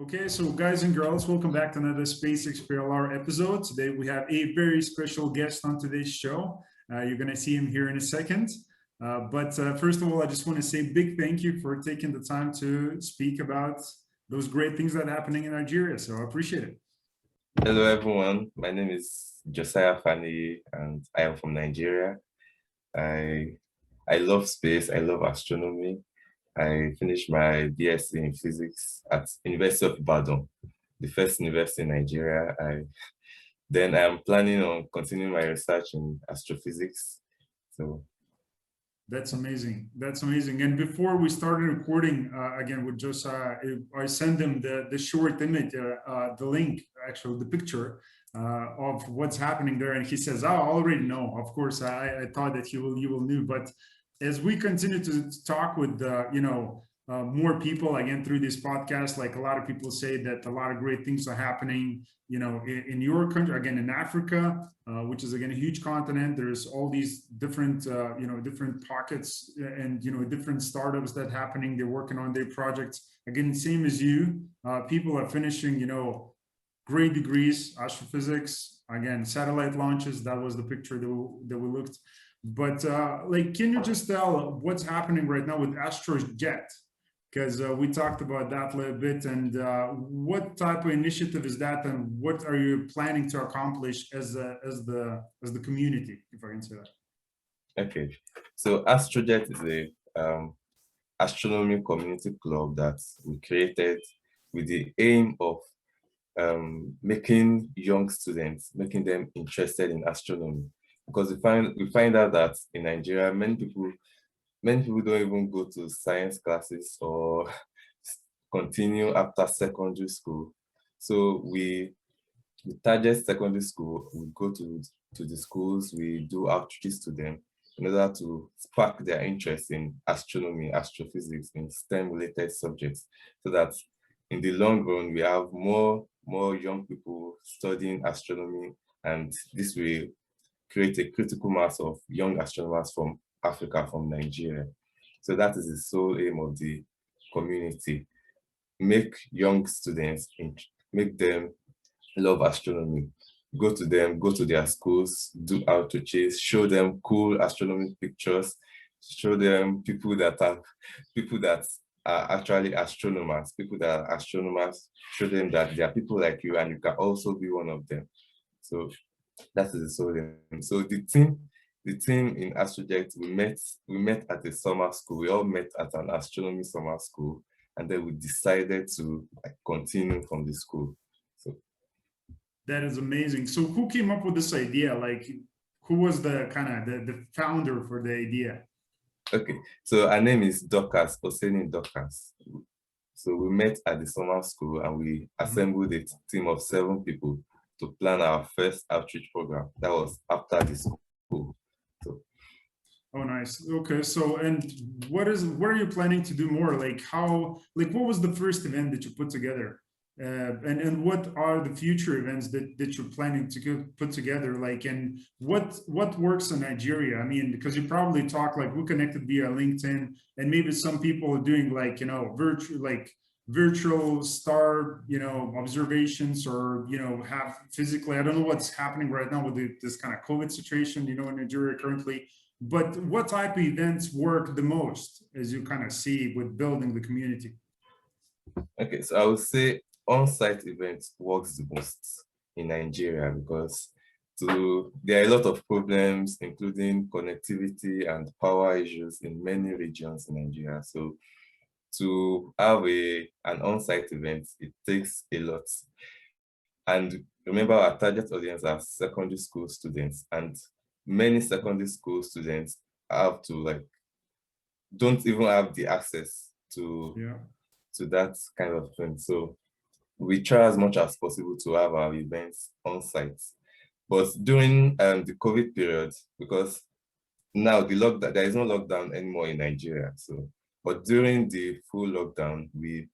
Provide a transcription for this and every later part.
Okay, so guys and girls, welcome back to another Space XPLR episode. Today we have a very special guest on today's show. You're going to see him here in a second. But first of all, I just want to say a big thank you for taking the time to speak about those great things that are happening in Nigeria. So I appreciate it. Hello, everyone. My name is JOSIAH FANIYI, and I am from Nigeria. I love space. I love astronomy. I finished my BSc in physics at University of Ibadan, the first university in Nigeria. Then I'm planning on continuing my research in astrophysics. So that's amazing. That's amazing. And before we started recording again with JOSIAH, I sent him the short image, the link, actually the picture of what's happening there, and he says, "Oh, I already know." Of course, I thought that you will know, but as we continue to talk with more people again through this podcast, like a lot of people say that a lot of great things are happening, in your country, again in Africa, which is again a huge continent. There's all these different different pockets and different startups that happening. They're working on their projects. Again, same as you, people are finishing great degrees, astrophysics, again satellite launches. That was the picture that we looked. But can you just tell what's happening right now with Astrojet? Because we talked about that a little bit, and what type of initiative is that, and what are you planning to accomplish as the community, if I can say that? Okay, so Astrojet is a astronomy community club that we created with the aim of making young students, making them interested in astronomy. Because we find out that in Nigeria, many people don't even go to science classes or continue after secondary school. So we target secondary school. We go to the schools, we do outreaches to them in order to spark their interest in astronomy, astrophysics, in STEM-related subjects, so that in the long run we have more young people studying astronomy, and this will create a critical mass of young astronomers from Africa, from Nigeria. So that is the sole aim of the community. Make young students, make them love astronomy. Go to them, go to their schools, do outreaches, show them cool astronomy pictures, show them people that are actually astronomers, show them that there are people like you and you can also be one of them. So that is the sole aim. So the team in Astrojet, we met at a summer school. We all met at an astronomy summer school, and then we decided to continue from the school. So that is amazing. So who came up with this idea? Like, who was the the founder for the idea? Okay, so her name is Dorcas. So we met at the summer school and we assembled a team of 7 people to plan our first outreach program. That was after the school. So. Oh, nice. Okay, so and what are you planning to do more? What was the first event that you put together? And what are the future events that you're planning to put together? And what works in Nigeria? I mean, because you probably talk, we connected via LinkedIn, and maybe some people are doing virtual star observations, or have physically. I don't know what's happening right now with this kind of COVID situation in Nigeria currently. But what type of events work the most, as you kind of see, with building the community? Okay, so I would say on-site events works the most in Nigeria, because there are a lot of problems, including connectivity and power issues in many regions in Nigeria. So to have an on-site event, it takes a lot. And remember, our target audience are secondary school students, and many secondary school students don't even have the access to that kind of thing. So we try as much as possible to have our events on site. But during the COVID period, because now there is no lockdown anymore in Nigeria. But during the full lockdown, we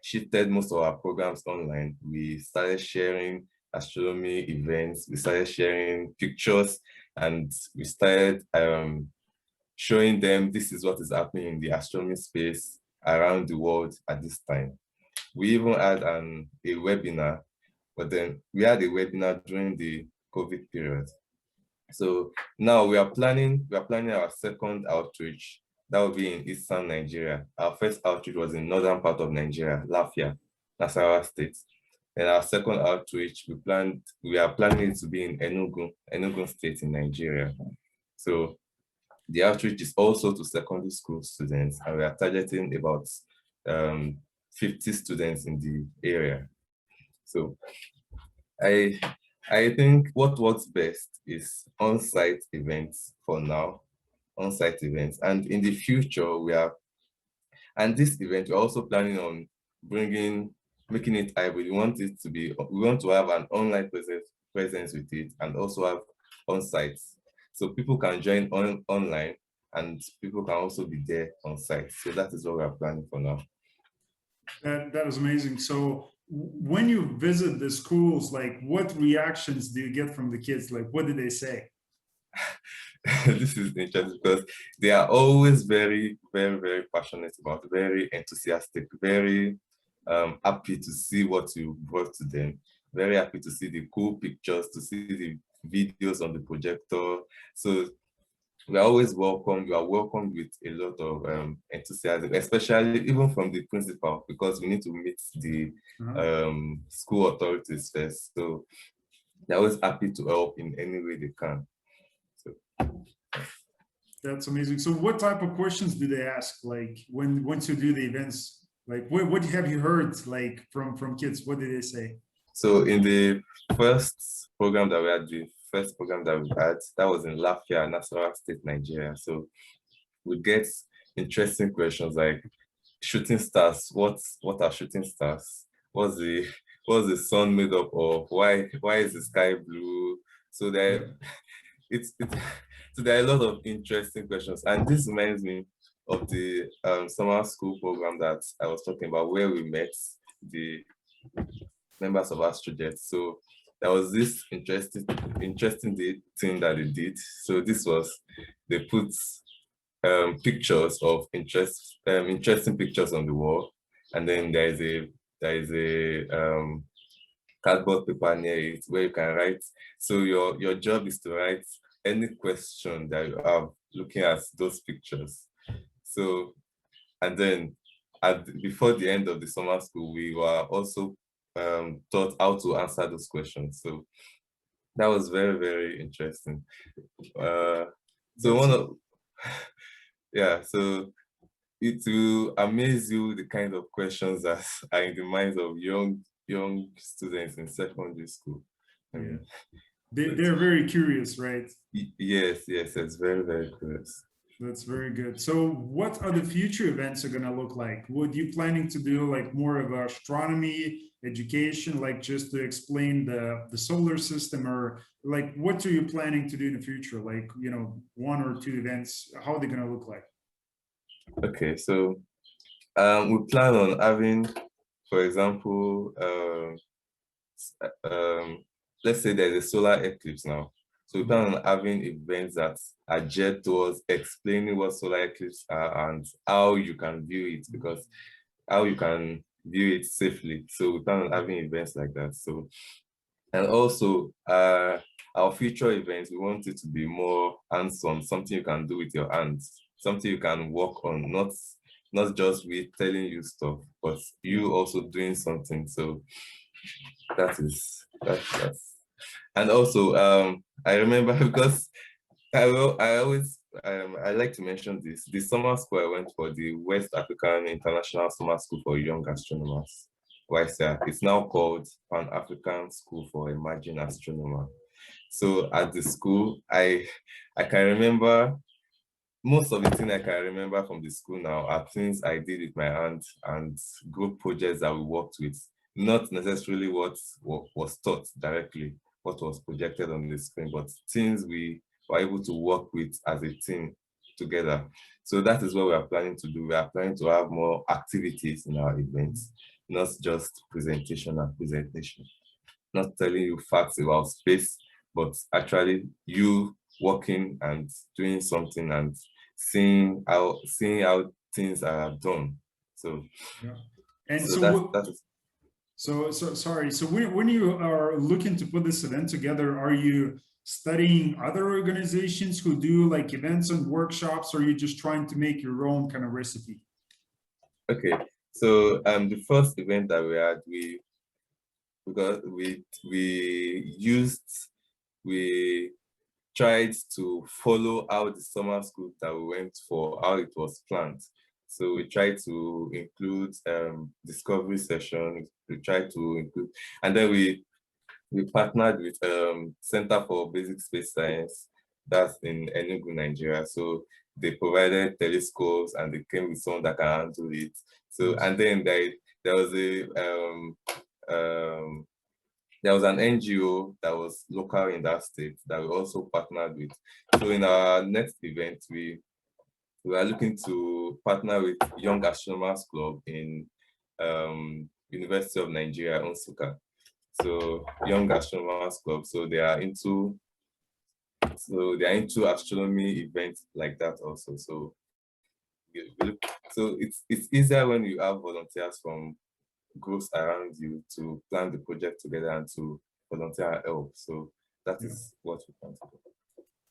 shifted most of our programs online. We started sharing astronomy events. We started sharing pictures, and we started showing them this is what is happening in the astronomy space around the world at this time. we even had a webinar, but then we had a webinar during the COVID period. So now we are planning our second outreach. That will be in Eastern Nigeria. Our first outreach was in northern part of Nigeria, Lafia, Nasarawa State. And our second outreach, we are planning it to be in Enugu State in Nigeria. So the outreach is also to secondary school students, and we are targeting about 50 students in the area. So I think what works best is on-site events for now, on-site events. And in the future, and this event, we're also planning on making it hybrid. We want to have an online presence with it and also have on-site. So people can join online and people can also be there on site. So that is what we are planning for now. That is amazing. So when you visit the schools, like what reactions do you get from the kids? Like, what do they say? This is interesting because they are always very, very, very passionate about, very enthusiastic, very happy to see what you brought to them, very happy to see the cool pictures, to see the videos on the projector. So we are always welcome. You are welcomed with a lot of enthusiasm, especially even from the principal, because we need to meet the school authorities first. So they're always happy to help in any way they can. So that's amazing. So what type of questions do they ask? Like once you do the events, like what have you heard like from kids? What did they say? So in the first program that we had, that was in Lafia, Nasarawa State, Nigeria. So we get interesting questions like shooting stars. What are shooting stars? What's the sun made up of? Why is the sky blue? So there are a lot of interesting questions, and this reminds me of the summer school program that I was talking about, where we met the members of Astrojet. So there was this interesting thing that they did. So this was, they put pictures of interesting pictures on the wall, and then there is a cardboard paper near it where you can write. So your job is to write any question that you have looking at those pictures. So, and then before the end of the summer school, we were also taught how to answer those questions. So that was very, very interesting. So it will amaze you the kind of questions that are in the minds of young students in secondary school. Yeah. They're very curious, right? Yes, it's very, very curious. That's very good. So what are the future events are going to look like? What are you planning to do, like more of astronomy education, like just to explain the solar system, or like what are you planning to do in the future? Like, one or two events, how are they going to look like? Okay, so we plan on having, for example, let's say there's a solar eclipse now. So we plan on having events that are geared towards explaining what solar eclipses are and how you can view it, because how you can view it safely. So we plan on having events like that. So, and also our future events, we want it to be more hands-on, something you can do with your hands, something you can work on, not just with telling you stuff, but you also doing something. So that's. And also, I remember, because I like to mention this. The summer school I went for, the West African International Summer School for Young Astronomers, WISA, it's now called Pan-African School for Emerging Astronomer. So at the school, I can remember, most of the things I can remember from the school now are things I did with my hands and group projects that we worked with, not necessarily what was taught directly, what was projected on the screen, but things we were able to work with as a team together. So that is what we are planning to do. We are planning to have more activities in our events, not just presentation. Not telling you facts about space, but actually you working and doing something and seeing how things are done. So yeah. And So so, that is sorry. So when you are looking to put this event together, are you studying other organizations who do like events and workshops, or are you just trying to make your own kind of recipe? okay. So the first event that we had, we tried to follow how the summer school that we went for, how it was planned. So we tried to include discovery sessions, we tried to include, and then we partnered with Center for Basic Space Science, that's in Enugu, Nigeria. So they provided telescopes and they came with someone that can handle it. So, and then there was um, there was an NGO that was local in that state that we also partnered with. So in our next event, we are looking to partner with Young Astronomers Club in University of Nigeria, Nsukka. So Young Astronomers Club. So they are into astronomy events like that also. So it's easier when you have volunteers from groups around you to plan the project together and to volunteer and help. So that is what we plan to do.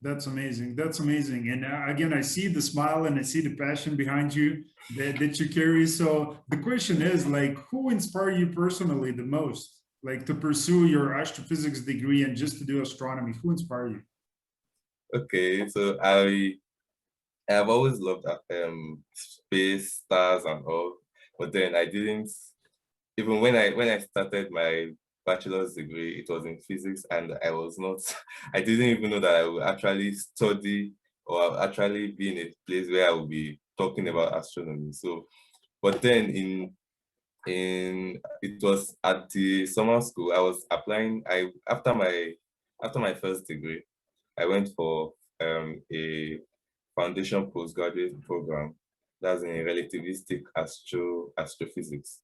That's amazing. That's amazing. And again, I see the smile and I see the passion behind you that you carry. So the question is like, who inspired you personally the most? Like to pursue your astrophysics degree and just to do astronomy? Who inspired you? Okay, so I have always loved space, stars, and all, but then I didn't. Even when I started my bachelor's degree, it was in physics, and I was not. I didn't even know that I would actually study or actually be in a place where I would be talking about astronomy. So, but then it was at the summer school I was applying. After my first degree, I went for a foundation postgraduate program that's in relativistic astrophysics.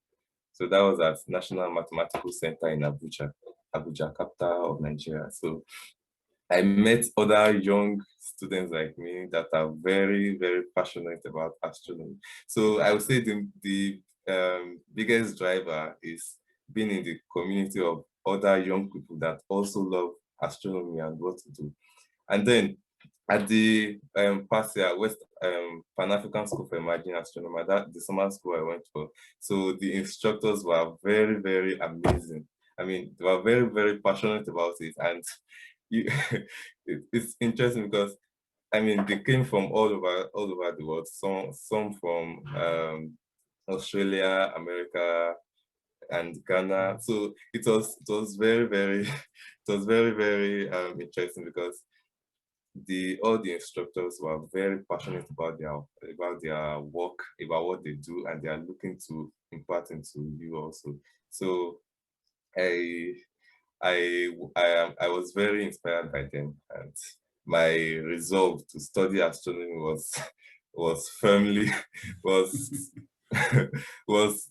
So that was at National Mathematical Center in Abuja, capital of Nigeria. So I met other young students like me that are very, very passionate about astronomy. So I would say the biggest driver is being in the community of other young people that also love astronomy and what to do. And then at the past year, West Pan-African School for Emerging Astronomer, that the summer school I went for. So the instructors were very, very amazing. I mean, they were very, very passionate about it. And you, it's interesting because I mean they came from all over the world. Some from Australia, America, and Ghana. So it was very, very it was very, very interesting because all the instructors were very passionate about their work, about what they do, and they are looking to impart into you also. So I I was very inspired by them, and my resolve to study astronomy was firmly was was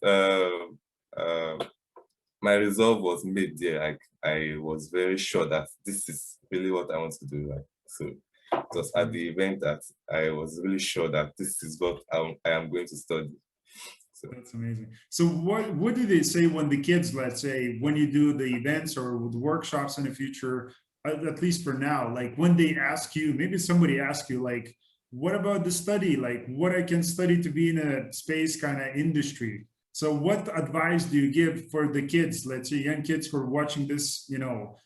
my resolve was made there. Like I was very sure that this is really what I want to do. Like so, it was at the event that I was really sure that this is what I am going to study. So That's amazing. So what do they say when the kids, let's say, when you do the events or the workshops in the future, at least for now, like when they ask you, maybe somebody asks you, like, what about the study? Like, what I can study to be in a space kind of industry. So what advice do you give for the kids, let's say young kids who are watching this,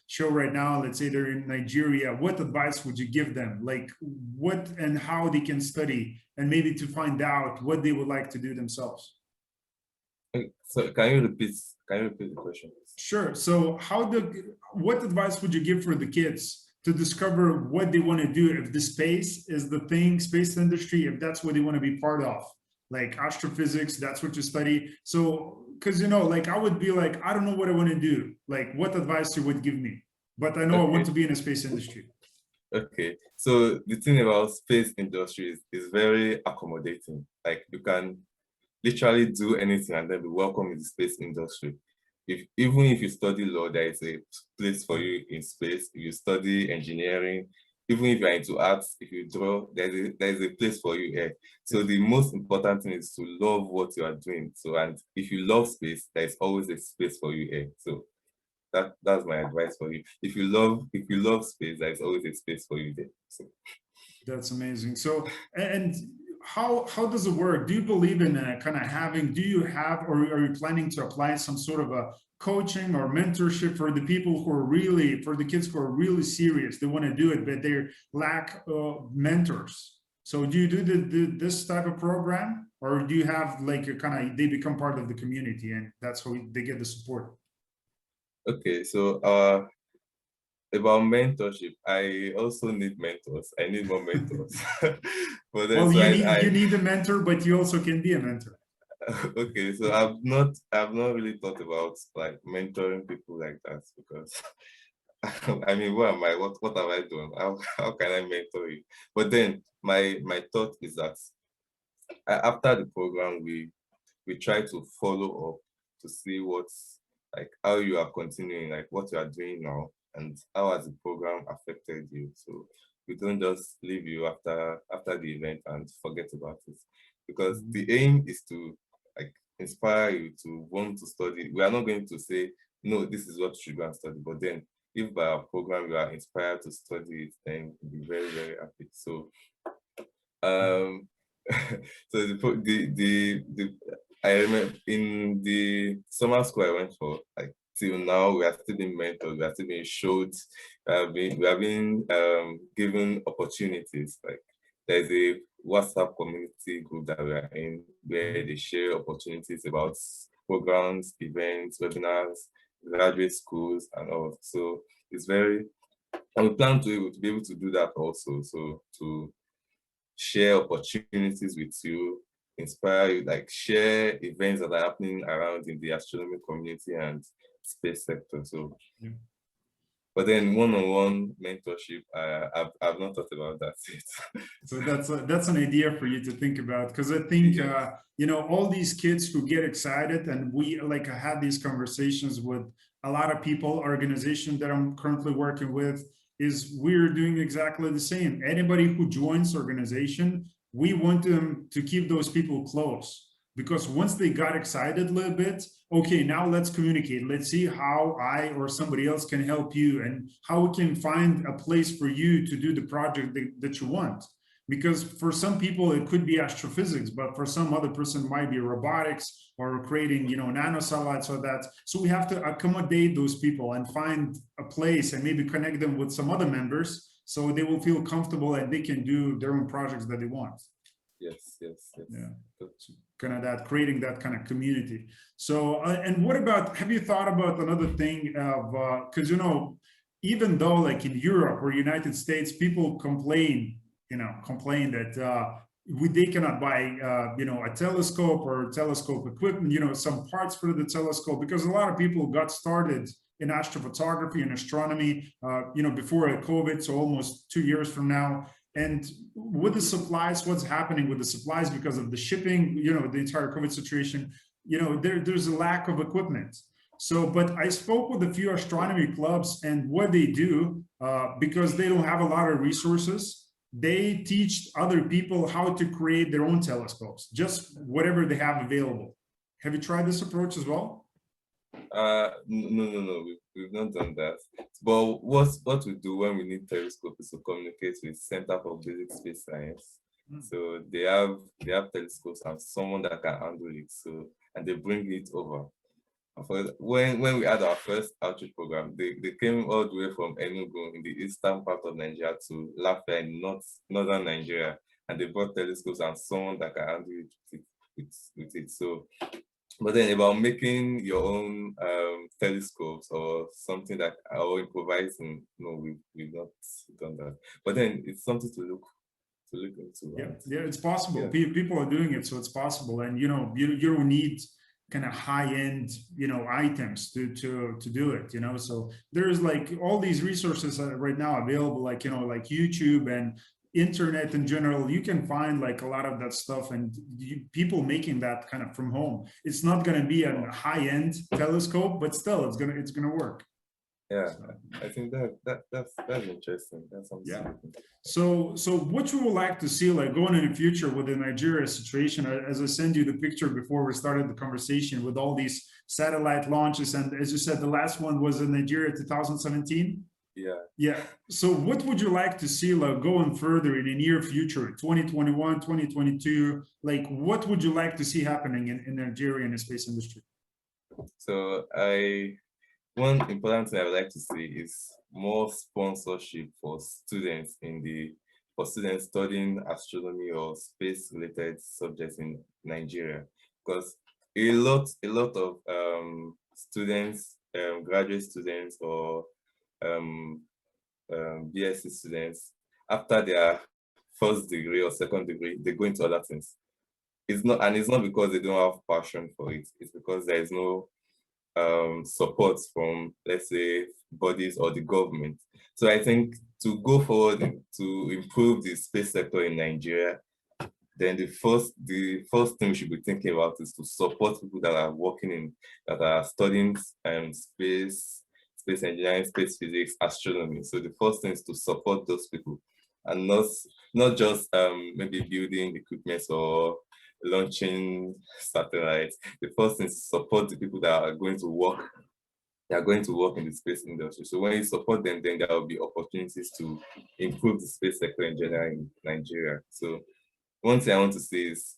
show right now, let's say they're in Nigeria, what advice would you give them? Like what and how they can study and maybe to find out what they would like to do themselves? so can you repeat the question, please? Sure. So what advice would you give for the kids to discover what they want to do if the space is the thing, space industry, if that's what they want to be part of, like astrophysics, that's what you study. So, because like I would be like, I don't know what I want to do. Like, what advice you would give me? But I know I want Okay. to be in a space industry. Okay, so the thing about space industry is very accommodating. Like you can literally do anything and then be welcome in the space industry. Even if you study law, there is a place for you in space. If you study engineering, even if you're into arts, if you draw, there's a place for you here. So the most important thing is to love what you are doing. So, and if you love space, there's always a space for you here. So that's my advice for you. If you love space, there's always a space for you there. So that's amazing. So, and how does it work? Do you believe in kind of having, do you have, or are you planning to apply some sort of a coaching or mentorship for the people who are really, for the kids who are really serious, they want to do it, but they lack mentors? So do you do this type of program, or do you have like a kind of, they become part of the community and that's how they get the support? okay, so about mentorship, I also need mentors. I need more mentors. But then, Well, so you need a mentor, but you also can be a mentor. okay, so I've not really thought about like mentoring people like that, because I mean, what am I? What have I done? How can I mentor you? But then my thought is that after the program, we try to follow up to see what's like how you are continuing, like what you are doing now, and how has the program affected you. So we don't just leave you after the event and forget about it, because the aim is to like inspire you to want to study. We are not going to say no, this is what you should go and study, but then if by our program you are inspired to study it, then we'll be very, very happy. So um so the I remember in the summer school I went for, like till now we are still being mentored, we are still being showed, we have been given opportunities. Like there's a WhatsApp community group that we are in where they share opportunities about programs, events, webinars, graduate schools and all. So it's very, and we plan to be able to do that also. So to share opportunities with you, inspire you, like share events that are happening around in the astronomy community and space sector. So, Yeah. but then one-on-one mentorship, I've not thought about that yet. So that's an idea for you to think about, because I think Yes. you know, all these kids who get excited, and we like I had these conversations with a lot of people, organizations that I'm currently working with, is we're doing exactly the same. Anybody who joins organization, we want them to keep those people close, because once they got excited a little bit, okay, now let's communicate. Let's see how I or somebody else can help you, and how we can find a place for you to do the project that you want. Because for some people it could be astrophysics, but for some other person it might be robotics or creating, you know, nanosatellites or that. So we have to accommodate those people and find a place and maybe connect them with some other members so they will feel comfortable and they can do their own projects that they want. Yes. Yeah, kind of that, creating that kind of community. So and what about, have you thought about another thing of because you know, even though like in Europe or United States people complain that they cannot buy you know, a telescope or telescope equipment, you know, some parts for the telescope, because a lot of people got started in astrophotography and astronomy you know, before COVID, so almost 2 years from now. And with the supplies, what's happening with the supplies because of the shipping, you know, the entire COVID situation, you know, there's a lack of equipment. So, but I spoke with a few astronomy clubs, and what they do, because they don't have a lot of resources, they teach other people how to create their own telescopes, just whatever they have available. Have you tried this approach as well? No. We've not done that. But what we do when we need telescope is to communicate with Center for Basic Space Science. So they have telescopes and someone that can handle it. So, and they bring it over. When we had our first outreach program, they came all the way from Enugu in the eastern part of Nigeria to Lafayette in northern Nigeria, and they brought telescopes and someone that can handle it with it. So, but then about making your own telescopes or something that or improvising, no, we've not done that. But then it's something to look into. Yeah, it's possible. Yeah. People are doing it, so it's possible. And you know, you don't need kind of high-end, you know, items to do it, you know. So there's like all these resources right now available, like, you know, like YouTube and internet in general. You can find like a lot of that stuff, and people making that kind of from home. It's not going to be a high-end telescope, but still it's gonna work. Yeah, I think that's interesting. That's something Yeah. to look into. So what you would like to see, like going in the future with the Nigeria situation, as I send you the picture before we started the conversation with all these satellite launches, and as you said, the last one was in Nigeria 2017. Yeah. Yeah. So what would you like to see, like going further in the near future, 2021, 2022? Like what would you like to see happening in Nigeria in the space industry? So one important thing I would like to see is more sponsorship for students for students studying astronomy or space related subjects in Nigeria, because a lot of students, graduate students or um, BSc students, after their first degree or second degree, they go into other things. It's not because they don't have passion for it. It's because there is no support from, let's say, bodies or the government. So I think to go forward to improve the space sector in Nigeria, then the first thing we should be thinking about is to support people that are that are studying space engineering, space physics, astronomy. So the first thing is to support those people, and not just maybe building equipment or launching satellites. The first thing is to support the people that are going to work. They are going to work in the space industry. So when you support them, then there will be opportunities to improve the space sector in general in Nigeria. So one thing I want to see is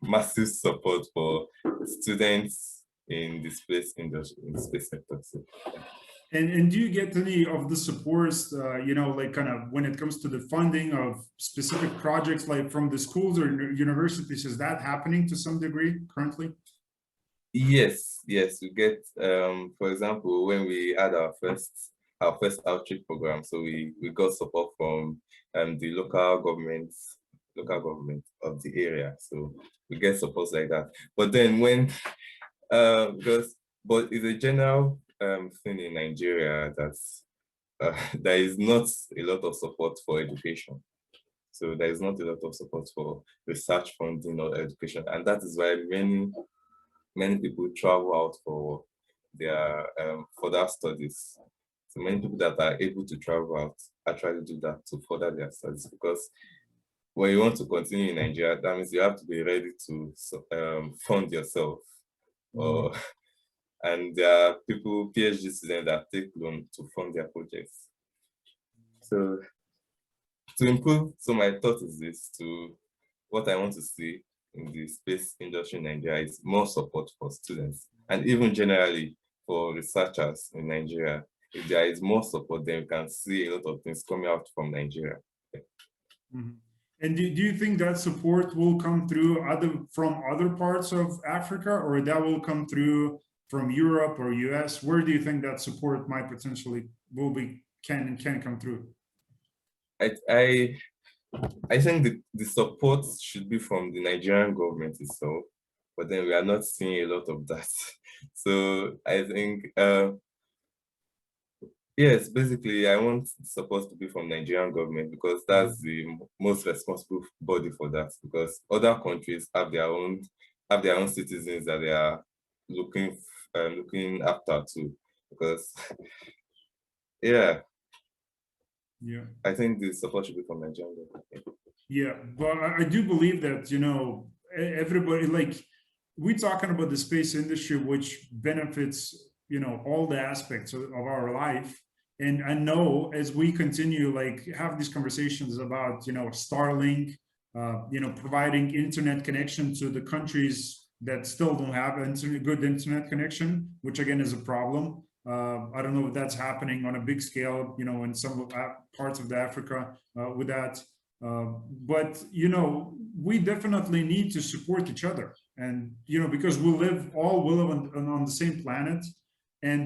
massive support for students in the space industry, in the space sector. So, And do you get any of the supports, like kind of when it comes to the funding of specific projects, like from the schools or universities? Is that happening to some degree currently? yes, we get, for example, when we had our first outreach program, so we got support from the local government of the area. So we get support like that. But then because but it's a general thing in Nigeria that there is not a lot of support for education. So there is not a lot of support for research funding or education, and that is why many people travel out for their further studies. So many people that are able to travel out actually do that to further their studies, because when you want to continue in Nigeria, that means you have to be ready to fund yourself. Or and there are people, PhD students, that take loan to fund their projects. So to improve, so my thought is this: to what I want to see in the space industry in Nigeria is more support for students, and even generally for researchers in Nigeria. If there is more support, then we can see a lot of things coming out from Nigeria. Mhm. And do you think that support will come through from other parts of Africa, or that will come through from Europe or US? Where do you think that support might potentially can come through? I I think the support should be from the Nigerian government itself, but then we are not seeing a lot of that. So I think yes, basically, I want support to be from Nigerian government, because that's the most responsible body for that. Because other countries have their own citizens that they are looking after too. Because yeah, Yeah. I think the support should be from Nigerian government. Yeah, but I do believe that, everybody, like, we're talking about the space industry, which benefits, all the aspects of our life. And I know as we continue, like, have these conversations about, Starlink, providing internet connection to the countries that still don't have good internet connection, which again is a problem. I don't know if that's happening on a big scale, in some parts of the Africa with that. But we definitely need to support each other, and because we live on the same planet, and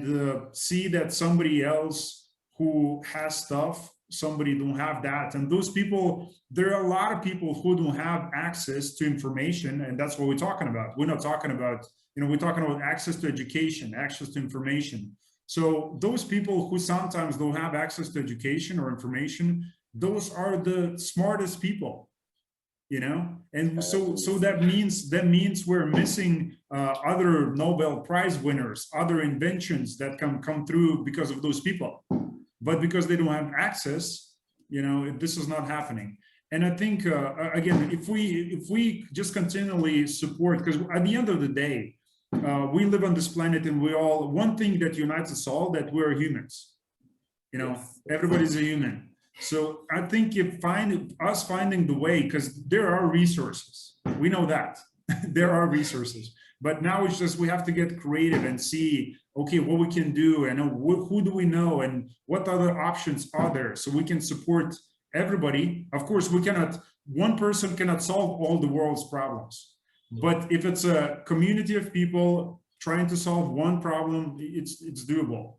see that somebody else who has stuff, somebody don't have that, and those people, there are a lot of people who don't have access to information, and that's what we're talking about. We're not talking about, we're talking about access to education, access to information. So those people who sometimes don't have access to education or information, those are the smartest people. you know. And so Yes. that means we're missing other Nobel Prize winners, other inventions that come through because of those people, but because they don't have access, you know, this is not happening. And I think again, if we just continually support, because at the end of the day, we live on this planet, and we all, one thing that unites us all, that we're humans, you know. Yes. Everybody's a human. So I think if finding the way, because there are resources, we know that there are resources, but now it's just, we have to get creative and see, okay, what we can do, and who do we know, and what other options are there, so we can support everybody. Of course, we cannot, one person cannot solve all the world's problems, but if it's a community of people trying to solve one problem, it's doable.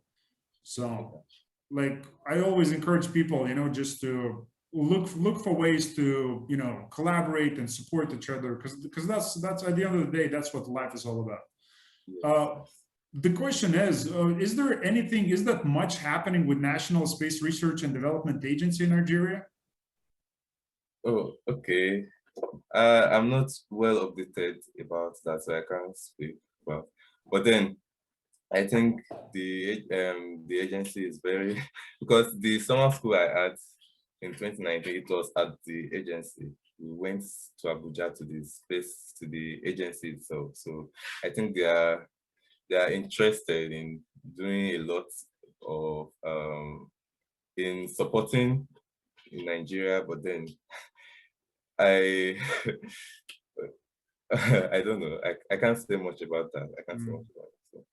So, like, I always encourage people, you know, just to look for ways to, you know, collaborate and support each other, because that's at the end of the day, that's what life is all about. Uh, the question is there anything, is that much happening with National Space Research and Development Agency in Nigeria? Oh, okay. I'm not well updated about that, so I can't speak about. But then I think the agency is very because the summer school I had in 2019, it was at the agency. We went to Abuja to the agency itself. So I think they are interested in doing a lot of in supporting in Nigeria, but then I I don't know. I can't say much about that. I can't say much about it. So.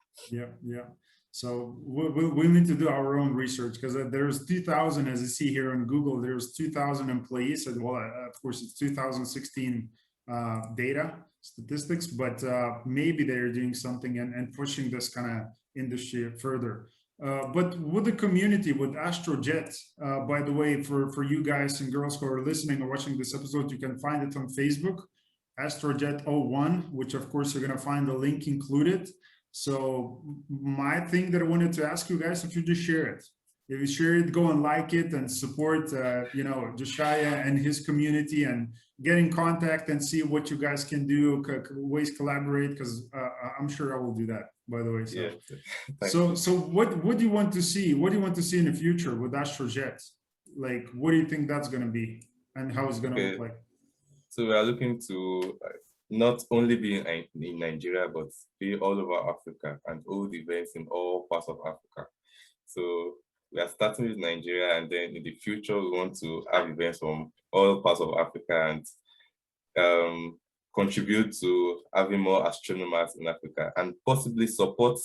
Yeah. So we need to do our own research, because there's 2,000, as you see here on Google, there's 2,000 employees. And well, of course, it's 2016 data statistics, but maybe they're doing something and pushing this kind of industry further. But with the community, with Astrojet, by the way, for you guys and girls who are listening or watching this episode, you can find it on Facebook, Astrojet 01, which of course you're going to find the link included. So my thing that I wanted to ask you guys, if you just share it, if you share it, go and like it and support, you know, JOSIAH and his community, and get in contact and see what you guys can do, ways collaborate, because I'm sure I will do that, by the way. So, yeah. so what do you want to see? What do you want to see in the future with Astrojet? Like, what do you think that's going to be, and how it's going to look like? So we are looking to not only be in Nigeria, but be all over Africa and hold events in all parts of Africa. So we are starting with Nigeria, and then in the future, we want to have events from all parts of Africa and contribute to having more astronomers in Africa, and possibly support,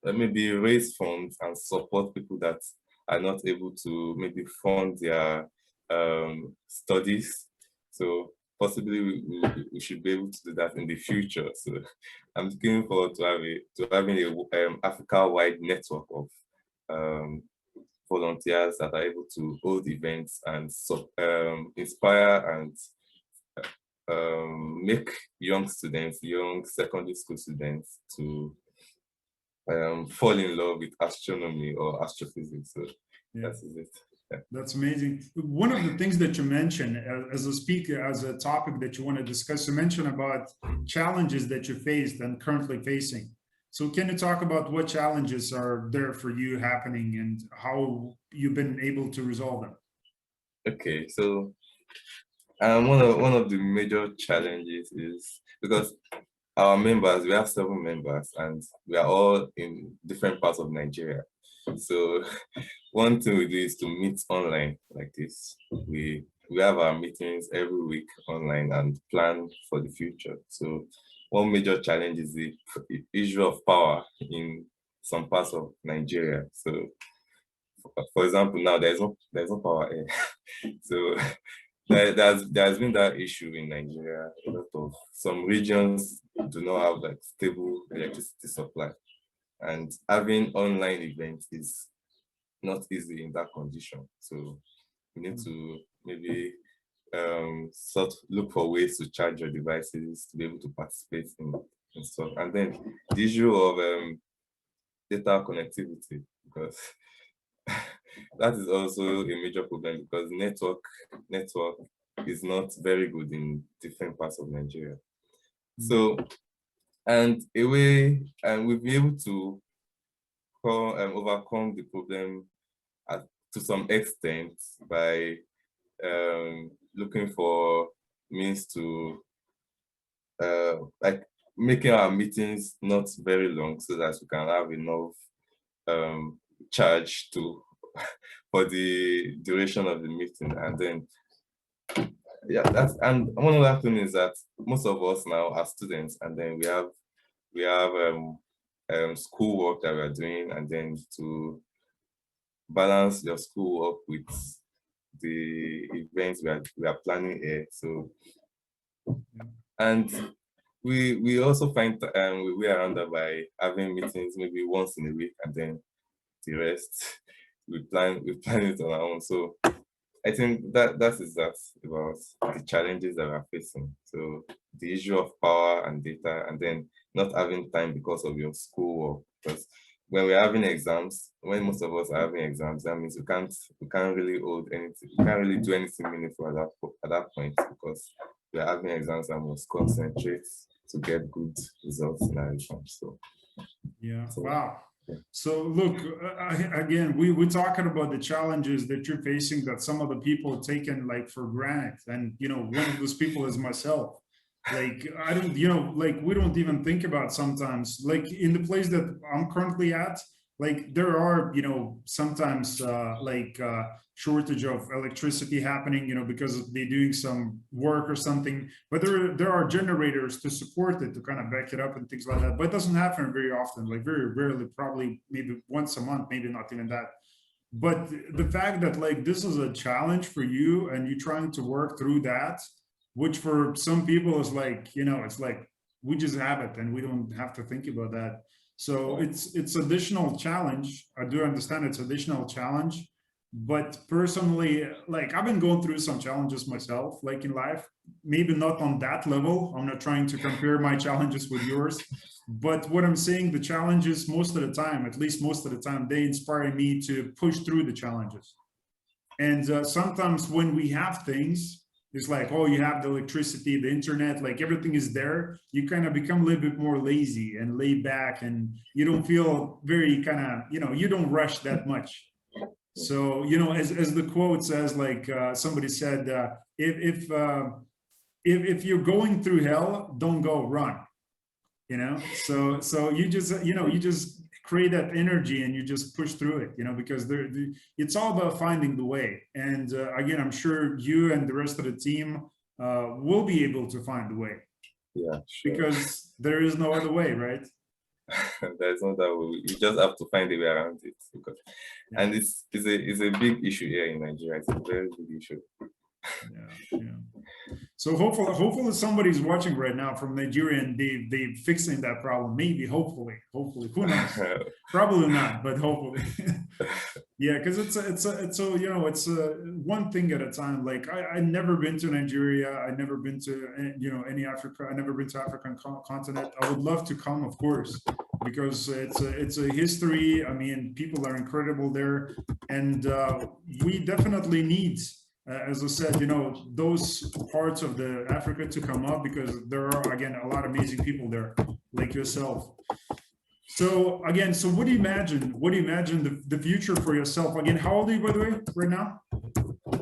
maybe raise funds and support people that are not able to maybe fund their studies. So possibly we should be able to do that in the future. So I'm looking forward to having a Africa-wide network of volunteers that are able to hold events and inspire and make young secondary school students to fall in love with astronomy or astrophysics. So that's it. Yeah. That's amazing. One of the things that you mentioned as a speaker, as a topic that you want to discuss, you mentioned about challenges that you faced and currently facing. So can you talk about what challenges are there for you happening and how you've been able to resolve them? Okay, so one of the major challenges is because our members, we have 7 members, and we are all in different parts of Nigeria. So one thing we do is to meet online like this. We have our meetings every week online and plan for the future. So one major challenge is the issue of power in some parts of Nigeria. So for example, now there's no power here. So there's been that issue in Nigeria. A lot of some regions do not have like stable electricity supply, and having online events is not easy in that condition. So you need to maybe look for ways to charge your devices to be able to participate in stuff. And then the issue of data connectivity, because that is also a major problem, because network is not very good in different parts of Nigeria. So, and a way, and we've been able to overcome the problem to some extent by looking for means to like making our meetings not very long so that we can have enough charge to for the duration of the meeting. And then and one other thing is that most of us now are students, and then we have school work that we are doing, and then to balance your school work with the events we are planning here. So, and we also find we are under by having meetings maybe once in a week, and then the rest we plan it on our own. So I think that is about the challenges that we're facing. So the issue of power and data, and then not having time because of your schoolwork. Because when we're having exams, when most of us are having exams, that means we can't really hold anything, we can't really do anything meaningful at that point, because we're having exams and must concentrate to get good results in our exams. So yeah, wow. So look, again, we're talking about the challenges that you're facing that some of the people are taken like for granted. And, one of those people is myself. Like, I don't, like we don't even think about sometimes, like in the place that I'm currently at, like there are, sometimes shortage of electricity happening, because they're doing some work or something, but there are generators to support it, to kind of back it up and things like that. But it doesn't happen very often, like very rarely, probably maybe once a month, maybe not even that. But the fact that like this is a challenge for you and you're trying to work through that, which for some people is like, it's like we just have it and we don't have to think about that. So it's additional challenge. I do understand it's additional challenge, but personally, like I've been going through some challenges myself, like in life, maybe not on that level. I'm not trying to compare my challenges with yours, but what I'm saying, the challenges most of the time, at least most of the time, they inspire me to push through the challenges. And sometimes when we have things, it's like, oh, you have the electricity, the internet, like everything is there. You kind of become a little bit more lazy and laid back, and you don't feel very kind of, you don't rush that much. So, as the quote says, like somebody said, if you're going through hell, don't go, run. So you just, you just create that energy and you just push through it, because it's all about finding the way. And again, I'm sure you and the rest of the team will be able to find the way. Yeah, sure. Because there is no other way, right? There's no that way. You just have to find a way around it. Because, yeah. And it's a big issue here in Nigeria. It's a very big issue. Yeah. So hopefully somebody's watching right now from Nigeria and they fixing that problem. Maybe, hopefully, who knows? Probably not, but hopefully. Yeah, because it's one thing at a time. Like I never been to Nigeria. I never been to any Africa. I never been to African continent. I would love to come, of course, because it's a history. I mean, people are incredible there, and we definitely need. As I said, those parts of the Africa to come up, because there are, again, a lot of amazing people there, like yourself. So again, so what do you imagine? What do you imagine the future for yourself? Again, how old are you, by the way, right now?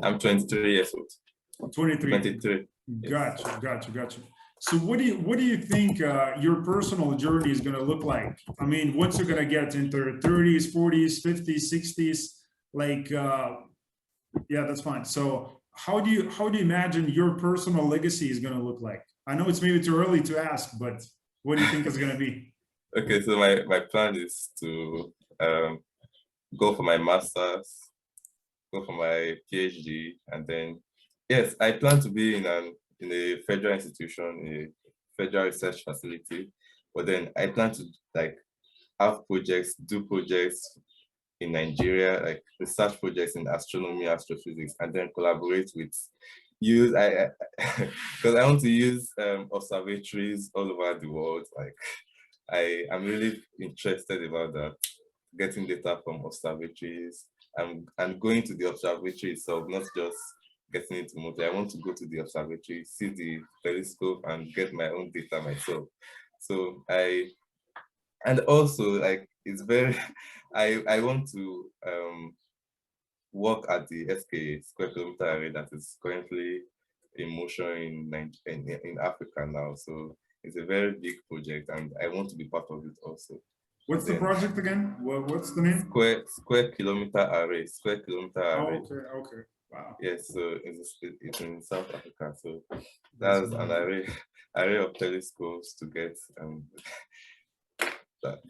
I'm 23 years old. 23. 23. Gotcha. So what do you think your personal journey is going to look like? I mean, once you're going to get into 30s, 40s, 50s, 60s, like, yeah, that's fine. So how do you imagine your personal legacy is going to look like? I know it's maybe too early to ask, but what do you think is going to be? Okay, so my plan is to go for my master's, go for my PhD, and then yes, I plan to be in a federal institution, a federal research facility. But then I plan to like do projects in Nigeria, like research projects in astronomy, astrophysics, and then collaborate with because I want to use observatories all over the world. Like I'm really interested about that, getting data from observatories and going to the observatory itself, not just getting into multi. I want to go to the observatory, see the telescope, and get my own data myself. So and also like it's very, I want to work at the SK Square Kilometer Array that is currently in motion in Africa now. So it's a very big project, and I want to be part of it also. What's the project again? What's the name? Square Kilometer Array. Square Kilometer Array. Oh, okay. Wow. Yes, so it's in South Africa. So that's an array of telescopes to get.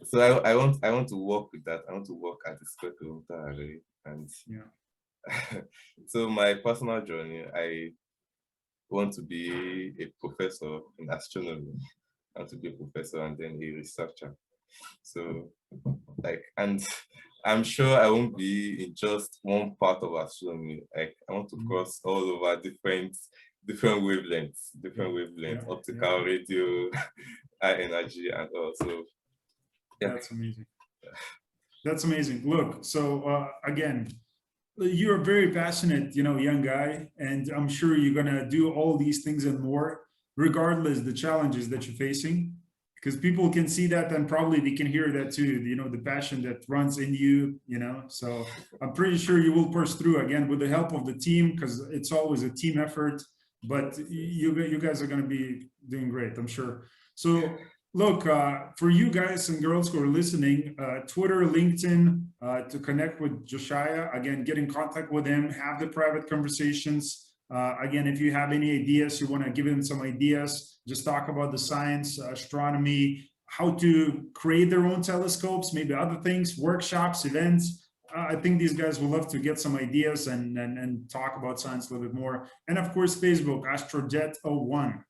So I want to work with that. I want to work at the Square Kilometer Array, and yeah. So my personal journey, I want to be a professor in astronomy. I want to be a professor and then a researcher. So and I'm sure I won't be in just one part of astronomy. Like I want to cross all over different wavelengths, optical, radio, high energy, and also. Yeah. That's amazing. That's amazing. Look, so again, you're a very passionate, young guy, and I'm sure you're gonna do all these things and more, regardless the challenges that you're facing, because people can see that and probably they can hear that too. The passion that runs in you. So I'm pretty sure you will push through again with the help of the team, because it's always a team effort. But you guys are gonna be doing great, I'm sure. So. Look, for you guys and girls who are listening, Twitter, LinkedIn, to connect with Josiah, again, get in contact with him, have the private conversations. Again, if you have any ideas, you want to give him some ideas, just talk about the science, astronomy, how to create their own telescopes, maybe other things, workshops, events. I think these guys will love to get some ideas and talk about science a little bit more. And of course, Facebook, Astrojet01.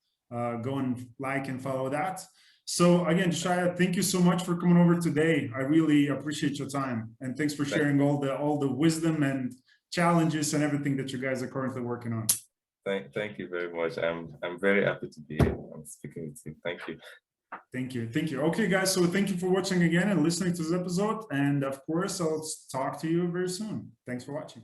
Go and like and follow that. So again, Josiah, thank you so much for coming over today. I really appreciate your time, and thanks for sharing all the wisdom and challenges and everything that you guys are currently working on. Thank you very much. I'm very happy to be here. I'm speaking with you. Thank you. Thank you. Okay, guys. So thank you for watching again and listening to this episode. And of course, I'll talk to you very soon. Thanks for watching.